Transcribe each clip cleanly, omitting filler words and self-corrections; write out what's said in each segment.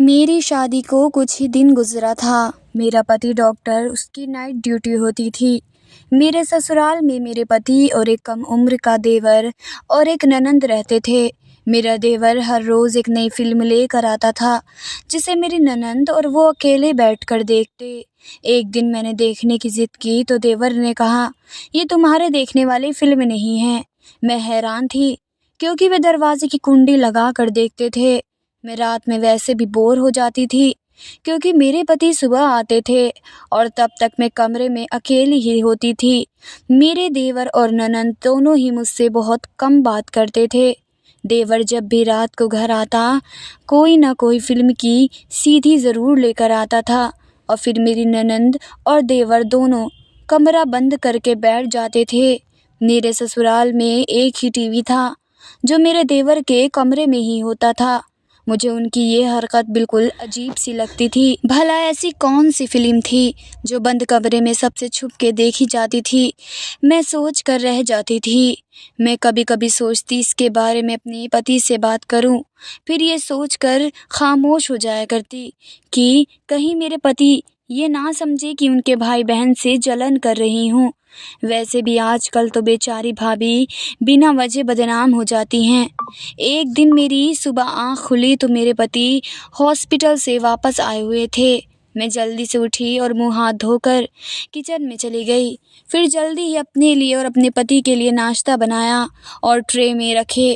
मेरी शादी को कुछ ही दिन गुजरा था। मेरा पति डॉक्टर, उसकी नाइट ड्यूटी होती थी। मेरे ससुराल में मेरे पति और एक कम उम्र का देवर और एक ननंद रहते थे। मेरा देवर हर रोज़ एक नई फिल्म लेकर आता था जिसे मेरी ननंद और वो अकेले बैठकर देखते। एक दिन मैंने देखने की ज़िद की तो देवर ने कहा, ये तुम्हारे देखने वाली फिल्म नहीं है। मैं हैरान थी क्योंकि वे दरवाजे की कुंडी लगा कर देखते थे। मैं रात में वैसे भी बोर हो जाती थी क्योंकि मेरे पति सुबह आते थे और तब तक मैं कमरे में अकेली ही होती थी। मेरे देवर और ननंद दोनों ही मुझसे बहुत कम बात करते थे। देवर जब भी रात को घर आता कोई ना कोई फिल्म की सीडी ज़रूर लेकर आता था और फिर मेरी ननंद और देवर दोनों कमरा बंद करके बैठ जाते थे। मेरे ससुराल में एक ही टीवी था जो मेरे देवर के कमरे में ही होता था। मुझे उनकी ये हरकत बिल्कुल अजीब सी लगती थी। भला ऐसी कौन सी फिल्म थी जो बंद कमरे में सबसे छुप के देखी जाती थी? मैं सोच कर रह जाती थी। मैं कभी कभी सोचती इसके बारे में अपने पति से बात करूं, फिर ये सोच कर खामोश हो जाया करती कि कहीं मेरे पति ये ना समझे कि उनके भाई बहन से जलन कर रही हूँ। वैसे भी आजकल तो बेचारी भाभी बिना वजह बदनाम हो जाती हैं। एक दिन मेरी सुबह आँख खुली तो मेरे पति हॉस्पिटल से वापस आए हुए थे। मैं जल्दी से उठी और मुंह हाथ धोकर किचन में चली गई। फिर जल्दी ही अपने लिए और अपने पति के लिए नाश्ता बनाया और ट्रे में रखे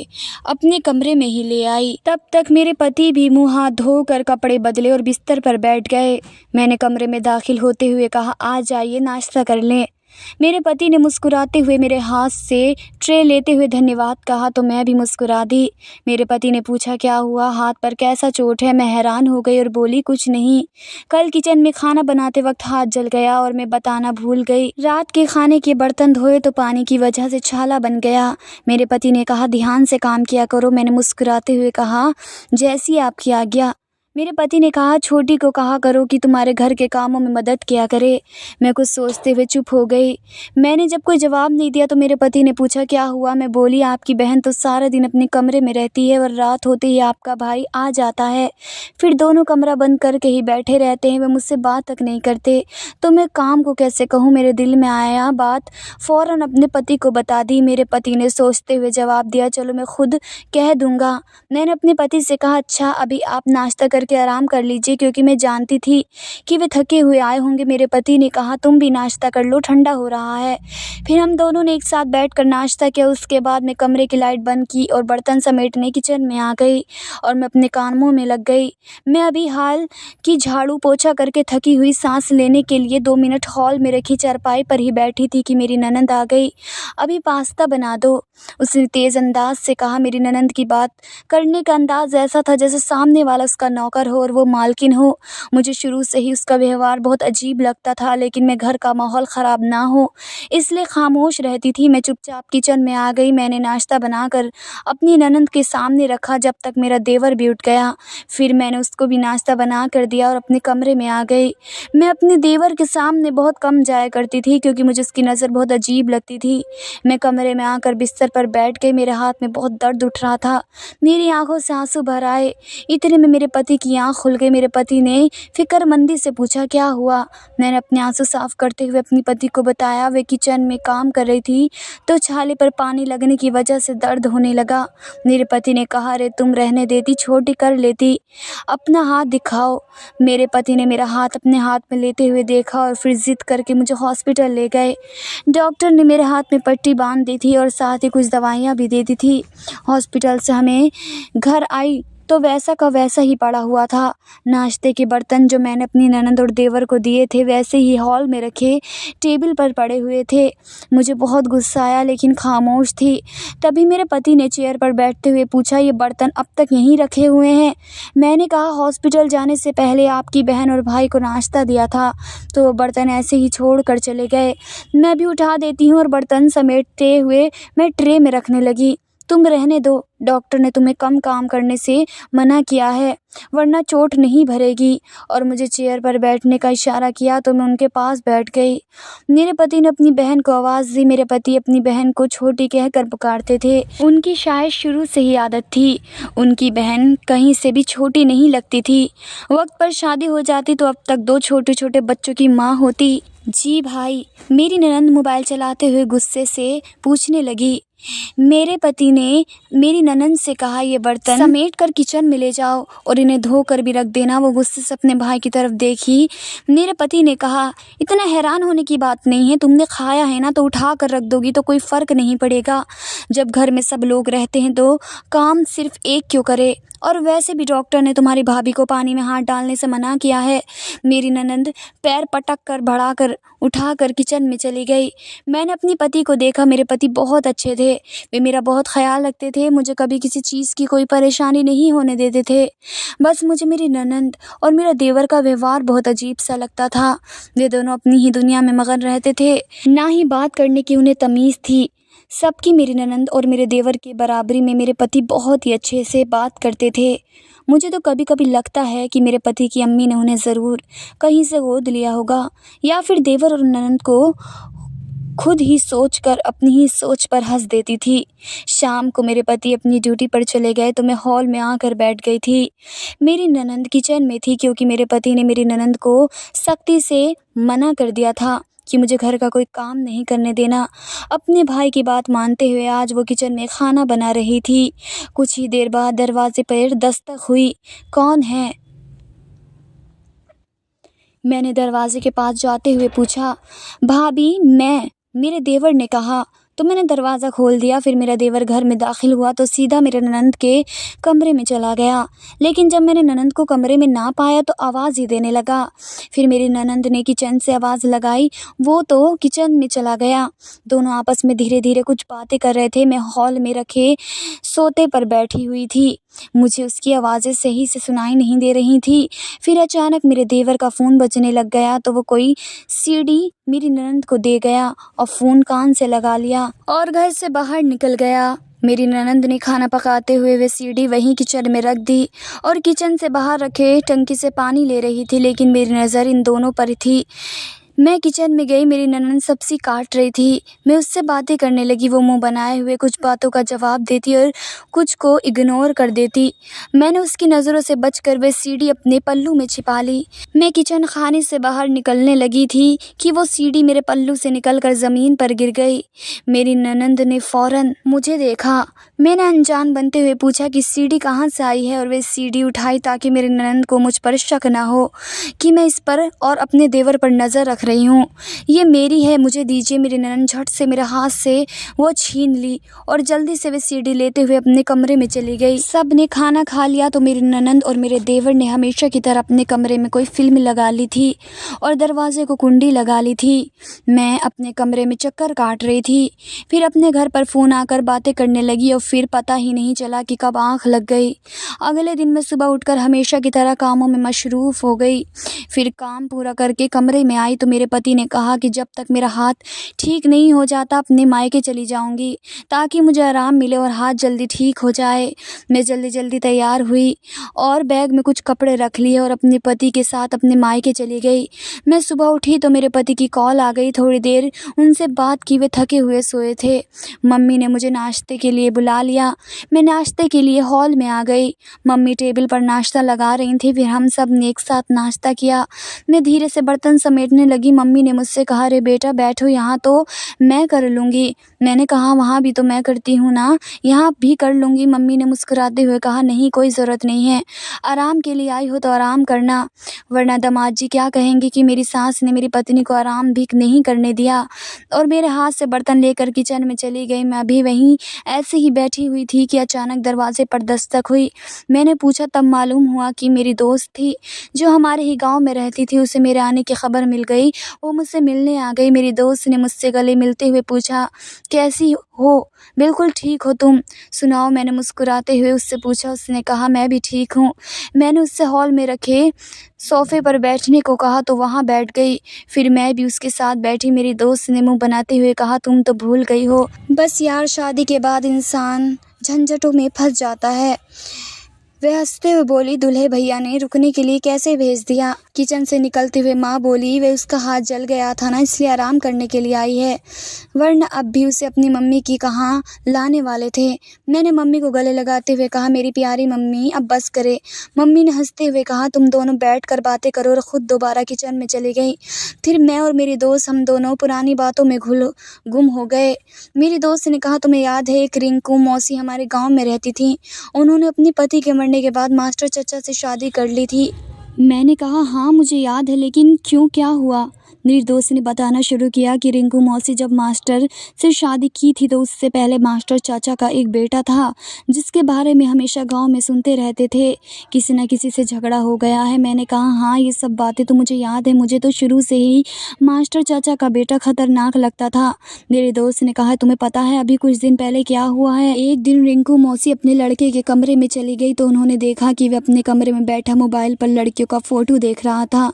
अपने कमरे में ही ले आई। तब तक मेरे पति भी मुंह हाथ धोकर कपड़े बदले और बिस्तर पर बैठ गए। मैंने कमरे में दाखिल होते हुए कहा, आ जाइए नाश्ता कर लें। मेरे पति ने मुस्कुराते हुए मेरे हाथ से ट्रे लेते हुए धन्यवाद कहा तो मैं भी मुस्कुरा दी। मेरे पति ने पूछा, क्या हुआ, हाथ पर कैसा चोट है? मैं हैरान हो गई और बोली, कुछ नहीं, कल किचन में खाना बनाते वक्त हाथ जल गया और मैं बताना भूल गई। रात के खाने के बर्तन धोए तो पानी की वजह से छाला बन गया। मेरे पति ने कहा, ध्यान से काम किया करो। मैंने मुस्कुराते हुए कहा, जैसी आपकी आज्ञा। मेरे पति ने कहा, छोटी को कहा करो कि तुम्हारे घर के कामों में मदद किया करे। मैं कुछ सोचते हुए चुप हो गई। मैंने जब कोई जवाब नहीं दिया तो मेरे पति ने पूछा, क्या हुआ? मैं बोली, आपकी बहन तो सारा दिन अपने कमरे में रहती है और रात होते ही आपका भाई आ जाता है, फिर दोनों कमरा बंद करके ही बैठे रहते हैं, वे मुझसे बात तक नहीं करते। तो मैं काम को कैसे कहूँ? मेरे दिल में आया बात, फ़ौरन अपने पति को बता दी। मेरे पति ने सोचते हुए जवाब दिया, चलो मैं खुद कह दूँगा। मैंने अपने पति से कहा, अच्छा अभी आप नाश्ता करके आराम कर लीजिए, क्योंकि मैं जानती थी कि वे थके हुए आए होंगे। मेरे पति ने कहा, तुम भी नाश्ता कर लो, ठंडा हो रहा है। फिर हम दोनों ने एक साथ बैठकर नाश्ता किया। उसके बाद मैं कमरे की लाइट बंद की और बर्तन समेटने किचन में आ गई और मैं अपने कामों में लग गई। मैं अभी हाल की झाड़ू पोछा करके थकी हुई सांस लेने के लिए 2 मिनट हॉल में रखी चारपाई पर ही बैठी थी कि मेरी ननंद आ गई। अभी पास्ता बना दो, उसने तेज़ अंदाज से कहा। मेरी ननंद की बात करने का अंदाज ऐसा था जैसे सामने वाला उसका नौकर हो और वो मालकिन हो। मुझे शुरू से ही उसका व्यवहार बहुत अजीब लगता था, लेकिन मैं घर का माहौल ख़राब ना हो इसलिए खामोश रहती थी। मैं चुपचाप किचन में आ गई। मैंने नाश्ता बनाकर अपनी ननंद के सामने रखा जब तक मेरा देवर भी उठ गया। फिर मैंने उसको भी नाश्ता बना कर दिया और अपने कमरे में आ गई। मैं अपने देवर के सामने बहुत कम जाया करती थी क्योंकि मुझे उसकी नज़र बहुत अजीब लगती थी। मैं कमरे में आकर बिस्तर पर बैठ गई। मेरे हाथ में बहुत दर्द उठ रहा था। मेरी आंखों से आंसू भर आए। इतने में मेरे पति की आंख खुल गई। मेरे पति ने फिक्रमंदी से पूछा, क्या हुआ? मैंने अपने आंसू साफ करते हुए अपने पति को बताया। वे किचन में काम कर रही थी तो छाले पर पानी लगने की वजह से दर्द होने लगा। मेरे पति ने कहा, अरे तुम रहने देती, छोटी कर लेती, अपना हाथ दिखाओ। मेरे पति ने मेरा हाथ अपने हाथ में लेते हुए देखा और फिर जिद करके मुझे हॉस्पिटल ले गए। डॉक्टर ने मेरे हाथ में पट्टी बांध दी थी और साथ ही कुछ दवाइयाँ भी दे दी थी। हॉस्पिटल से हमें घर आई तो वैसा का वैसा ही पड़ा हुआ था। नाश्ते के बर्तन जो मैंने अपनी ननंद और देवर को दिए थे वैसे ही हॉल में रखे टेबल पर पड़े हुए थे। मुझे बहुत गुस्सा आया लेकिन खामोश थी। तभी मेरे पति ने चेयर पर बैठते हुए पूछा, ये बर्तन अब तक यहीं रखे हुए हैं? मैंने कहा, हॉस्पिटल जाने से पहले आपकी बहन और भाई को नाश्ता दिया था तो वो बर्तन ऐसे ही छोड़ कर चले गए। मैं भी उठा देती हूँ और बर्तन समेटते हुए मैं ट्रे में रखने लगी। तुम रहने दो, डॉक्टर ने तुम्हें कम काम करने से मना किया है, वरना चोट नहीं भरेगी। और मुझे चेयर पर बैठने का इशारा किया तो मैं उनके पास बैठ गई। मेरे पति ने अपनी बहन को आवाज़ दी। मेरे पति अपनी बहन को छोटी कहकर पुकारते थे। उनकी शायद शुरू से ही आदत थी। उनकी बहन कहीं से भी छोटी नहीं लगती थी। वक्त पर शादी हो जाती तो अब तक 2 छोटे छोटे बच्चों की माँ होती। जी भाई, मेरी ननंद मोबाइल चलाते हुए गुस्से से पूछने लगी। मेरे पति ने मेरी ननंद से कहा, ये बर्तन समेट कर किचन में ले जाओ और इन्हें धो कर भी रख देना। वो गुस्से से अपने भाई की तरफ देखी। मेरे पति ने कहा, इतना हैरान होने की बात नहीं है, तुमने खाया है ना तो उठा कर रख दोगी तो कोई फ़र्क नहीं पड़ेगा। जब घर में सब लोग रहते हैं तो काम सिर्फ एक क्यों करे? और वैसे भी डॉक्टर ने तुम्हारी भाभी को पानी में हाथ डालने से मना किया है। मेरी ननंद पैर पटक कर बढ़ा कर उठा कर किचन में चली गई। मैंने अपने पति को देखा। मेरे पति बहुत अच्छे थे। वे मेरा बहुत ख्याल रखते थे। मुझे कभी किसी चीज़ की कोई परेशानी नहीं होने देते थे। बस मुझे मेरी ननंद और मेरा देवर का व्यवहार बहुत अजीब सा लगता था। वे दोनों अपनी ही दुनिया में मगन रहते थे। ना ही बात करने की उन्हें तमीज़ थी। सबकी मेरी ननंद और मेरे देवर की बराबरी में मेरे पति बहुत ही अच्छे से बात करते थे। मुझे तो कभी कभी लगता है कि मेरे पति की अम्मी ने उन्हें ज़रूर कहीं से गोद लिया होगा, या फिर देवर और ननंद को खुद ही सोचकर अपनी ही सोच पर हंस देती थी। शाम को मेरे पति अपनी ड्यूटी पर चले गए तो मैं हॉल में आकर बैठ गई थी। मेरी ननंद किचन में थी, क्योंकि मेरे पति ने मेरी ननंद को सख्ती से मना कर दिया था कि मुझे घर का कोई काम नहीं करने देना। अपने भाई की बात मानते हुए आज वो किचन में खाना बना रही थी। कुछ ही देर बाद दरवाजे पर दस्तक हुई। कौन है? मैंने दरवाजे के पास जाते हुए पूछा। भाभी, मैं, मेरे देवर ने कहा। तो मैंने दरवाज़ा खोल दिया। फिर मेरा देवर घर में दाखिल हुआ तो सीधा मेरे ननंद के कमरे में चला गया। लेकिन जब मैंने ननंद को कमरे में ना पाया तो आवाज़ ही देने लगा। फिर मेरी ननंद ने किचन से आवाज़ लगाई, वो तो किचन में चला गया। दोनों आपस में धीरे धीरे कुछ बातें कर रहे थे। मैं हॉल में रखे सोते पर बैठी हुई थी। मुझे उसकी आवाज़ें सही से सुनाई नहीं दे रही थी। फिर अचानक मेरे देवर का फ़ोन बजने लग गया तो वो कोई सीडी मेरी ननंद को दे गया और फ़ोन कान से लगा लिया और घर से बाहर निकल गया। मेरी ननंद ने खाना पकाते हुए वे सीडी वहीं किचन में रख दी और किचन से बाहर रखे टंकी से पानी ले रही थी, लेकिन मेरी नज़र इन दोनों पर थी। मैं किचन में गई। मेरी ननंद सब्ज़ी काट रही थी। मैं उससे बातें करने लगी। वो मुंह बनाए हुए कुछ बातों का जवाब देती और कुछ को इग्नोर कर देती। मैंने उसकी नज़रों से बचकर वे सीडी अपने पल्लू में छिपा ली। मैं किचन खाने से बाहर निकलने लगी थी कि वो सीडी मेरे पल्लू से निकलकर ज़मीन पर गिर गई। मेरी ननंद ने फ़ौरन मुझे देखा। मैंने अनजान बनते हुए पूछा कि सीडी कहाँ से आई है, और वे सीडी उठाई ताकि मेरी ननंद को मुझ पर शक ना हो कि मैं इस पर और अपने देवर पर नज़र रख रही हूँ। ये मेरी है, मुझे दीजिए। मेरी ननंद झट से मेरे हाथ से वो छीन ली और जल्दी से वे सीडी लेते हुए अपने कमरे में चली गई। सब ने खाना खा लिया तो मेरी ननंद और मेरे देवर ने हमेशा की तरह अपने कमरे में कोई फिल्म लगा ली थी और दरवाजे को कुंडी लगा ली थी। मैं अपने कमरे में चक्कर काट रही थी। फिर अपने घर पर फ़ोन आकर बातें करने लगी और फिर पता ही नहीं चला कि कब आँख लग गई। अगले दिन मैं सुबह उठकर हमेशा की तरह कामों में मशरूफ़ हो गई। फिर काम पूरा करके कमरे में आई तो मेरे पति ने कहा कि जब तक मेरा हाथ ठीक नहीं हो जाता अपने मायके चली जाऊंगी, ताकि मुझे आराम मिले और हाथ जल्दी ठीक हो जाए। मैं जल्दी जल्दी तैयार हुई और बैग में कुछ कपड़े रख लिए और अपने पति के साथ अपने मायके चली गई। मैं सुबह उठी तो मेरे पति की कॉल आ गई। थोड़ी देर उनसे बात की। वे थके हुए सोए थे। मम्मी ने मुझे नाश्ते के लिए बुला लिया। मैं नाश्ते के लिए हॉल में आ गई। मम्मी टेबल पर नाश्ता लगा रही थी। फिर हम सब ने एक साथ नाश्ता किया। मैं धीरे से बर्तन समेटने लगी। मम्मी ने मुझसे कहा, अरे बेटा बैठो, यहाँ तो मैं कर लूँगी। मैंने कहा, वहाँ भी तो मैं करती हूँ ना, यहाँ भी कर लूँगी। मम्मी ने मुस्कुराते हुए कहा, नहीं कोई ज़रूरत नहीं है, आराम के लिए आई हो तो आराम करना, वरना दामाद जी क्या कहेंगे कि मेरी सास ने मेरी पत्नी को आराम भी नहीं करने दिया। और मेरे हाथ से बर्तन लेकर किचन में चली गई। मैं अभी वहीं ऐसे ही बैठी हुई थी कि अचानक दरवाजे पर दस्तक हुई। मैंने पूछा, तब मालूम हुआ कि मेरी दोस्त थी जो हमारे ही गांव में रहती थी। उसे मेरे आने की खबर मिल गई। वो मुझसे मिलने आ गई। मेरी दोस्त ने मुझसे गले मिलते हुए पूछा, कैसी हो? बिल्कुल ठीक हो तुम, सुनाओ? मैंने मुस्कुराते हुए उससे पूछा। उसने कहा, मैं भी ठीक हूँ। मैंने उससे हॉल में रखे सोफ़े पर बैठने को कहा तो वहाँ बैठ गई। फिर मैं भी उसके साथ बैठी। मेरी दोस्त ने मुंह बनाते हुए कहा, तुम तो भूल गई हो। बस यार, शादी के बाद इंसान किचन झंझटों में फंस जाता है। वह हंसते हुए बोली, दूल्हे भैया ने रुकने के लिए कैसे भेज दिया? किचन से निकलते हुए माँ बोली, वह उसका हाथ जल गया था ना, इसलिए आराम करने के लिए आई है, वरना अब भी उसे अपनी मम्मी की कहाँ लाने वाले थे। मैंने मम्मी को गले लगाते हुए कहा, मेरी प्यारी मम्मी अब बस करे। मम्मी ने हंसते हुए कहा, तुम दोनों बैठ कर बातें करो, और ख़ुद दोबारा किचन में चली गई। फिर मैं और मेरी दोस्त हम दोनों पुरानी बातों में गुम हो गए। मेरी दोस्त ने कहा, तुम्हें याद है एक रिंकू मौसी हमारे गाँव में रहती थी, उन्होंने अपने पति के मरने के बाद मास्टर चाचा से शादी कर ली थी। मैंने कहा, हाँ मुझे याद है, लेकिन क्यों, क्या हुआ? मेरी दोस्त ने बताना शुरू किया कि रिंकू मौसी जब मास्टर से शादी की थी तो उससे पहले मास्टर चाचा का एक बेटा था, जिसके बारे में हमेशा गांव में सुनते रहते थे, किसी न किसी से झगड़ा हो गया है। मैंने कहा, हाँ ये सब बातें तो मुझे याद है, मुझे तो शुरू से ही मास्टर चाचा का बेटा खतरनाक लगता था। मेरी दोस्त ने कहा, तुम्हें पता है अभी कुछ दिन पहले क्या हुआ है? एक दिन रिंकू मौसी अपने लड़के के कमरे में चली गई तो उन्होंने देखा कि वह अपने कमरे में बैठा मोबाइल पर लड़कियों का फोटो देख रहा था।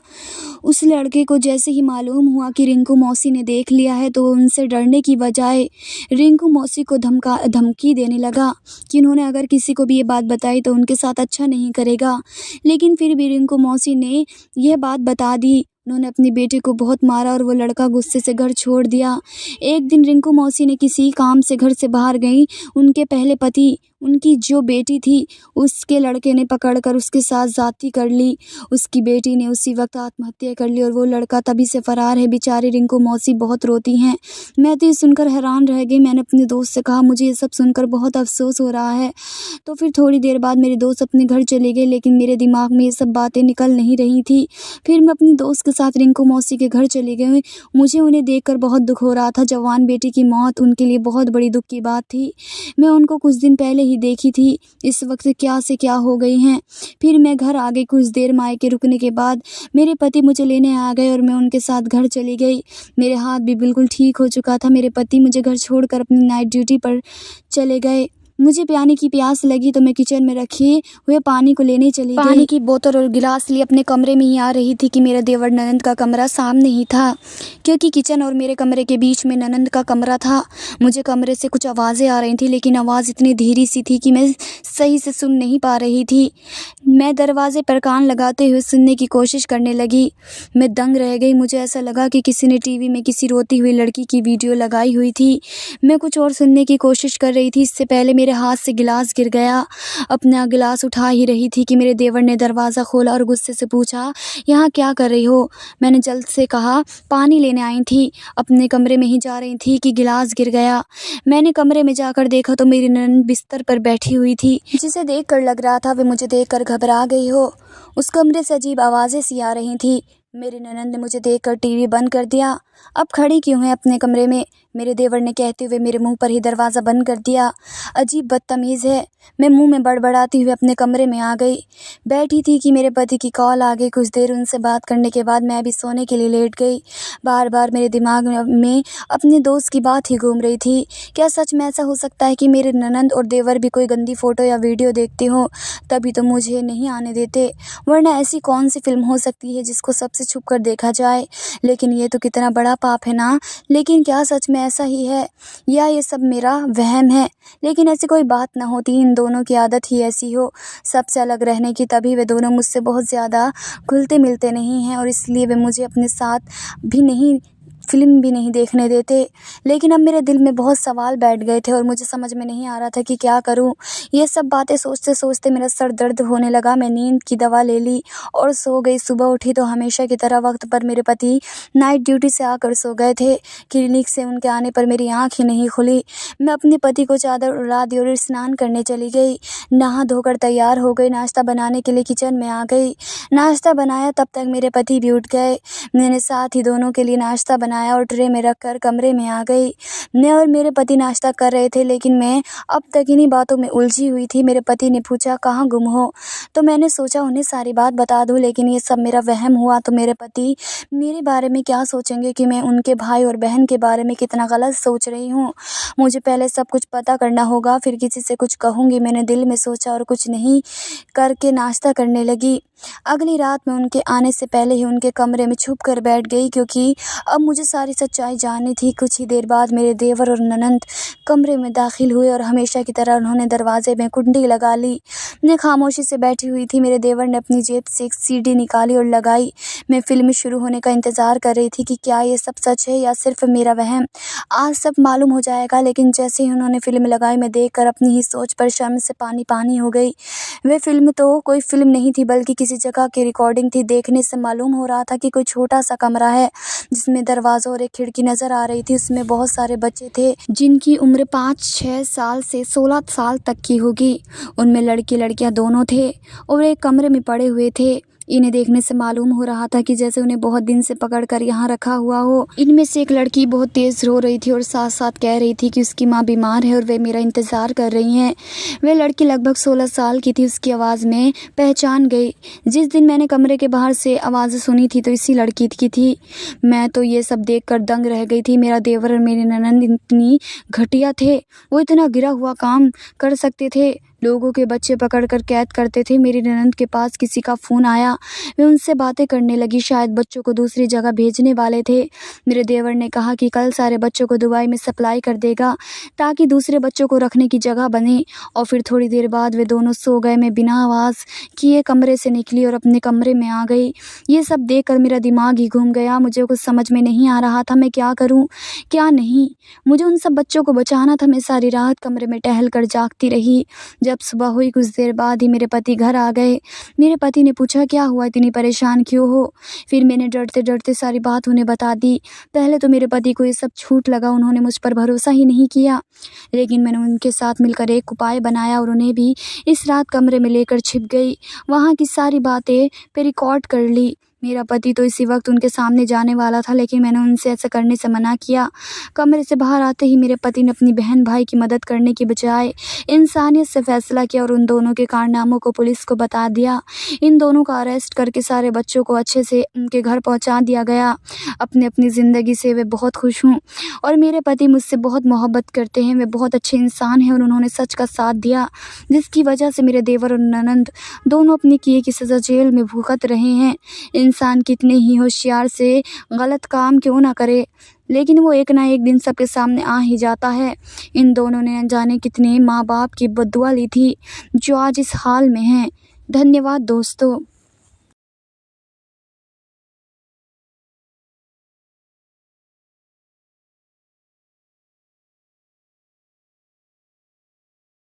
उस लड़के को जैसे ही मालूम हुआ कि रिंकू मौसी ने देख लिया है तो उनसे डरने की बजाय रिंकू मौसी को धमकी देने लगा कि उन्होंने अगर किसी को भी ये बात बताई तो उनके साथ अच्छा नहीं करेगा। लेकिन फिर भी रिंकू मौसी ने यह बात बता दी। उन्होंने अपनी बेटे को बहुत मारा और वो लड़का गुस्से से घर छोड़ दिया। एक दिन रिंकू मौसी ने किसी काम से घर से बाहर गई। उनके पहले पति, उनकी जो बेटी थी, उसके लड़के ने पकड़कर उसके साथ ज़्यादती कर ली। उसकी बेटी ने उसी वक्त आत्महत्या कर ली और वो लड़का तभी से फरार है। बेचारी रिंकू मौसी बहुत रोती हैं। मैं तो ये सुनकर हैरान रह गई। मैंने अपने दोस्त से कहा, मुझे ये सब सुनकर बहुत अफसोस हो रहा है। तो फिर थोड़ी देर बाद मेरे दोस्त अपने घर चले गए, लेकिन मेरे दिमाग में ये सब बातें निकल नहीं रही थी। फिर मैं अपनी दोस्त के साथ रिंकू मौसी के घर चली गई। मुझे उन्हें देखकर बहुत दुख हो रहा था। जवान बेटी की मौत उनके लिए बहुत बड़ी दुख की बात थी। मैं उनको कुछ दिन पहले ही देखी थी, इस वक्त क्या से क्या हो गई हैं। फिर मैं घर आ गई। कुछ देर मायके रुकने के बाद मेरे पति मुझे लेने आ गए और मैं उनके साथ घर चली गई। मेरे हाथ भी बिल्कुल ठीक हो चुका था। मेरे पति मुझे घर छोड़कर अपनी नाइट ड्यूटी पर चले गए। मुझे पानी की प्यास लगी तो मैं किचन में रखे हुए पानी को लेने चली गई। पानी की बोतल और गिलास लिए अपने कमरे में ही आ रही थी कि मेरा देवर ननंद का कमरा सामने ही था, क्योंकि किचन और मेरे कमरे के बीच में ननंद का कमरा था। मुझे कमरे से कुछ आवाज़ें आ रही थी, लेकिन आवाज़ इतनी धीरे सी थी कि मैं सही से सुन नहीं पा रही थी। मैं दरवाजे पर कान लगाते हुए सुनने की कोशिश करने लगी। मैं दंग रह गई। मुझे ऐसा लगा कि किसी ने टीवी में किसी रोती हुई लड़की की वीडियो लगाई हुई थी। मैं कुछ और सुनने की कोशिश कर रही थी, इससे पहले मेरे हाथ से गिलास गिर गया। अपना गिलास उठा ही रही थी कि मेरे देवर ने दरवाज़ा खोला और गुस्से से पूछा, यहाँ क्या कर रही हो? मैंने जल्द से कहा, पानी लेने आई थी। अपने कमरे में ही जा रही थी कि गिलास गिर गया। मैंने कमरे में जाकर देखा तो मेरी ननद बिस्तर पर बैठी हुई थी, जिसे देखकर लग रहा था वे मुझे देखकर घबरा गई हो। उस कमरे से अजीब आवाज़ें सी आ रही थी। मेरी ननद ने मुझे देखकर टीवी बंद कर दिया। अब खड़ी क्यों है अपने कमरे में? मेरे देवर ने कहते हुए मेरे मुंह पर ही दरवाज़ा बंद कर दिया। अजीब बदतमीज़ है। मैं मुंह में बड़बड़ाती हुए अपने कमरे में आ गई। बैठी थी कि मेरे पति की कॉल आ गई। कुछ देर उनसे बात करने के बाद मैं भी सोने के लिए लेट गई। बार बार मेरे दिमाग में अपने दोस्त की बात ही घूम रही थी। क्या सच में ऐसा हो सकता है कि मेरे ननंद और देवर भी कोई गंदी फ़ोटो या वीडियो देखते हो, तभी तो मुझे नहीं आने देते, वरना ऐसी कौन सी फिल्म हो सकती है जिसको सबसे छुप कर देखा जाए? लेकिन ये तो कितना बड़ा पाप है ना। लेकिन क्या सच में ऐसा ही है या ये सब मेरा वहम है? लेकिन ऐसी कोई बात ना होती, इन दोनों की आदत ही ऐसी हो सबसे अलग रहने की, तभी वे दोनों मुझसे बहुत ज़्यादा घुलते मिलते नहीं हैं और इसलिए वे मुझे अपने साथ भी नहीं फ़िल्म भी नहीं देखने देते। लेकिन अब मेरे दिल में बहुत सवाल बैठ गए थे और मुझे समझ में नहीं आ रहा था कि क्या करूं। ये सब बातें सोचते सोचते मेरा सर दर्द होने लगा। मैं नींद की दवा ले ली और सो गई। सुबह उठी तो हमेशा की तरह वक्त पर मेरे पति नाइट ड्यूटी से आकर सो गए थे। क्लिनिक से उनके आने पर मेरी आँख ही नहीं खुली। मैं अपने पति को चादर उड़ा दी और स्नान करने चली गई। नहा धोकर तैयार हो गई। नाश्ता बनाने के लिए किचन में आ गई। नाश्ता बनाया, तब तक मेरे पति भी उठ गए। मैंने साथ ही दोनों के लिए नाश्ता बनाया और ट्रे में रखकर कमरे में आ गई। मैं और मेरे पति नाश्ता कर रहे थे, लेकिन मैं अब तक इन्हीं बातों में उलझी हुई थी। मेरे पति ने पूछा, कहाँ गुम हो? तो मैंने सोचा उन्हें सारी बात बता दूं, लेकिन ये सब मेरा वहम हुआ तो मेरे पति मेरे बारे में क्या सोचेंगे कि मैं उनके भाई और बहन के बारे में कितना गलत सोच रही हूँ। मुझे पहले सब कुछ पता करना होगा, फिर किसी से कुछ कहूँगी। मैंने दिल में सोचा और कुछ नहीं करके नाश्ता करने लगी। अगली रात में उनके आने से पहले ही उनके कमरे में छुप कर बैठ गई, क्योंकि अब मुझे सारी सच्चाई जाननी थी। कुछ ही देर बाद मेरे देवर और ननंद कमरे में दाखिल हुए और हमेशा की तरह उन्होंने दरवाजे में कुंडी लगा ली। मैं खामोशी से बैठी हुई थी। मेरे देवर ने अपनी जेब से एक सीडी निकाली और लगाई। मैं फिल्म शुरू होने का इंतज़ार कर रही थी कि क्या ये सब सच है या सिर्फ मेरा वहम। आज सब मालूम हो जाएगा। लेकिन जैसे ही उन्होंने फिल्म लगाई, मैं देखकर अपनी ही सोच पर शर्म से पानी पानी हो गई। वह फिल्म तो कोई फिल्म नहीं थी, बल्कि किसी जगह की रिकॉर्डिंग थी। देखने से मालूम हो रहा था कि कोई छोटा सा कमरा है जिसमें दरवाज़ा और एक खिड़की नज़र आ रही थी। उसमें बहुत सारे बच्चे थे जिनकी उम्र 5-6 साल से 16 साल तक की होगी। उनमें लड़के लड़कियां दोनों थे और एक कमरे में पड़े हुए थे। इन्हें देखने से मालूम हो रहा था कि जैसे उन्हें बहुत दिन से पकड़कर यहाँ रखा हुआ हो। इनमें से एक लड़की बहुत तेज़ रो रही थी और साथ साथ कह रही थी कि उसकी माँ बीमार है और वे मेरा इंतज़ार कर रही हैं। वह लड़की लगभग 16 साल की थी। उसकी आवाज़ में पहचान गई। जिस दिन मैंने कमरे के बाहर से आवाज़ सुनी थी तो इसी लड़की की थी। मैं तो ये सब देखकर दंग रह गई थी। मेरा देवर और मेरी ननंद इतनी घटिया थे। वो इतना गिरा हुआ काम कर सकते थे। लोगों के बच्चे पकड़कर कैद करते थे। मेरी ननंद के पास किसी का फ़ोन आया। वे उनसे बातें करने लगी। शायद बच्चों को दूसरी जगह भेजने वाले थे। मेरे देवर ने कहा कि कल सारे बच्चों को दुबई में सप्लाई कर देगा ताकि दूसरे बच्चों को रखने की जगह बने। और फिर थोड़ी देर बाद वे दोनों सो गए। मैं बिना आवाज़ किए कमरे से निकली और अपने कमरे में आ गई। ये सब देखकर मेरा दिमाग ही घूम गया। मुझे कुछ समझ में नहीं आ रहा था मैं क्या करूं क्या नहीं। मुझे उन सब बच्चों को बचाना था। मैं सारी रात कमरे में टहल कर जागती रही। जब सुबह हुई कुछ देर बाद ही मेरे पति घर आ गए। मेरे पति ने पूछा, क्या हुआ, इतनी परेशान क्यों हो? फिर मैंने डरते डरते सारी बात उन्हें बता दी। पहले तो मेरे पति को ये सब झूठ लगा। उन्होंने मुझ पर भरोसा ही नहीं किया। लेकिन मैंने उनके साथ मिलकर एक उपाय बनाया और उन्हें भी इस रात कमरे में लेकर छिप गई। वहाँ की सारी बातें पे रिकॉर्ड कर ली। मेरा पति तो इसी वक्त उनके सामने जाने वाला था, लेकिन मैंने उनसे ऐसा करने से मना किया। कमरे से बाहर आते ही मेरे पति ने अपनी बहन भाई की मदद करने की बजाय इंसानियत से फैसला किया और उन दोनों के कारनामों को पुलिस को बता दिया। इन दोनों का अरेस्ट करके सारे बच्चों को अच्छे से उनके घर पहुंचा दिया गया। अपनी अपनी ज़िंदगी से वे बहुत खुश हूँ और मेरे पति मुझसे बहुत मोहब्बत करते हैं। वे बहुत अच्छे इंसान हैं और उन्होंने सच का साथ दिया, जिसकी वजह से मेरे देवर और ननंद दोनों अपने किए की सज़ा जेल में भुगत रहे हैं। इंसान कितने ही होशियार से गलत काम क्यों ना करे, लेकिन वो एक ना एक दिन सबके सामने आ ही जाता है। इन दोनों ने न जाने कितने माँ बाप की बद्दुआ ली थी जो आज इस हाल में हैं। धन्यवाद दोस्तों।